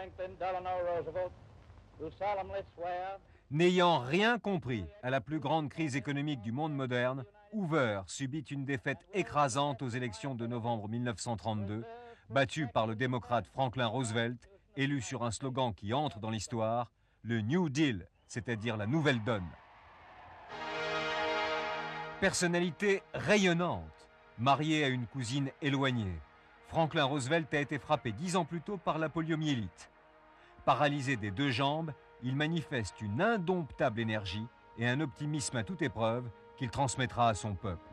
Franklin Delano Roosevelt, do solemnly swear. N'ayant rien compris à la plus grande crise économique du monde moderne, Hoover subit une défaite écrasante aux élections de novembre 1932, battu par le démocrate Franklin Roosevelt, élu sur un slogan qui entre dans l'histoire, le New Deal, c'est-à-dire la nouvelle donne. Personnalité rayonnante, marié à une cousine éloignée, Franklin Roosevelt a été frappé 10 ans plus tôt par la poliomyélite. Paralysé des deux jambes, il manifeste une indomptable énergie et un optimisme à toute épreuve qu'il transmettra à son peuple.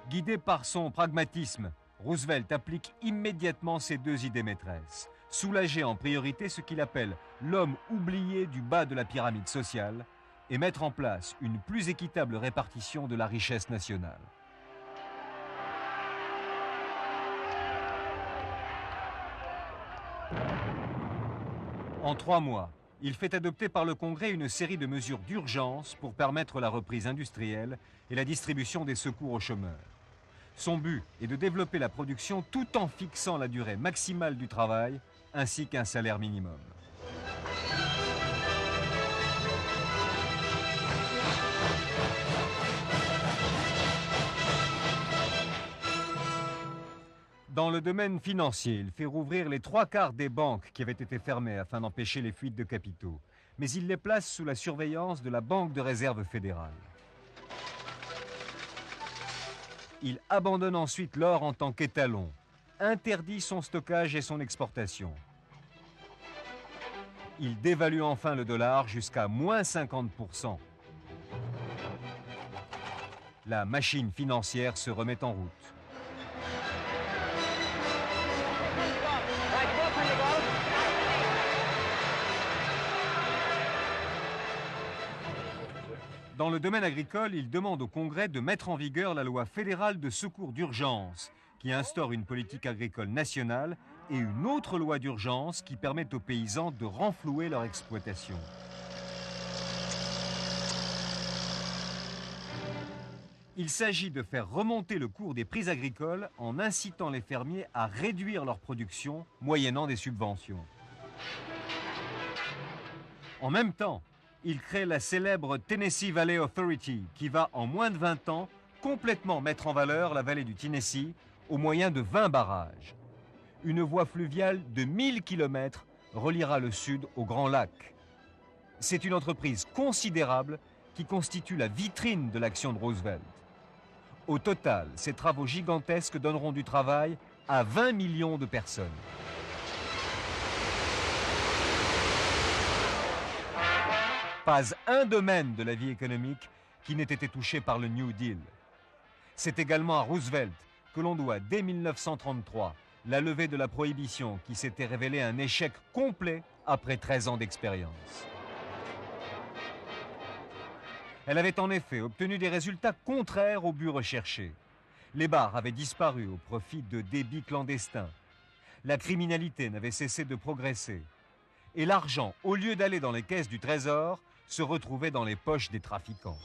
Guidé par son pragmatisme, Roosevelt applique immédiatement ses deux idées maîtresses. Soulager en priorité ce qu'il appelle l'homme oublié du bas de la pyramide sociale et mettre en place une plus équitable répartition de la richesse nationale. En 3 mois, il fait adopter par le Congrès une série de mesures d'urgence pour permettre la reprise industrielle et la distribution des secours aux chômeurs. Son but est de développer la production tout en fixant la durée maximale du travail ainsi qu'un salaire minimum. Dans le domaine financier, il fait rouvrir les 3/4 des banques qui avaient été fermées afin d'empêcher les fuites de capitaux. Mais il les place sous la surveillance de la Banque de réserve fédérale. Il abandonne ensuite l'or en tant qu'étalon, interdit son stockage et son exportation. Il dévalue enfin le dollar jusqu'à moins 50%. La machine financière se remet en route. Dans le domaine agricole, il demande au Congrès de mettre en vigueur la loi fédérale de secours d'urgence, qui instaure une politique agricole nationale, et une autre loi d'urgence qui permet aux paysans de renflouer leur exploitation. Il s'agit de faire remonter le cours des prix agricoles en incitant les fermiers à réduire leur production, moyennant des subventions. En même temps, il crée la célèbre Tennessee Valley Authority qui va, en moins de 20 ans, complètement mettre en valeur la vallée du Tennessee au moyen de 20 barrages. Une voie fluviale de 1000 km reliera le sud au Grand Lac. C'est une entreprise considérable qui constitue la vitrine de l'action de Roosevelt. Au total, ces travaux gigantesques donneront du travail à 20 millions de personnes. Pas un domaine de la vie économique qui n'ait été touché par le New Deal. C'est également à Roosevelt que l'on doit, dès 1933, la levée de la prohibition qui s'était révélée un échec complet après 13 ans d'expérience. Elle avait en effet obtenu des résultats contraires au but recherché. Les bars avaient disparu au profit de débits clandestins. La criminalité n'avait cessé de progresser. Et l'argent, au lieu d'aller dans les caisses du Trésor, se retrouvait dans les poches des trafiquants.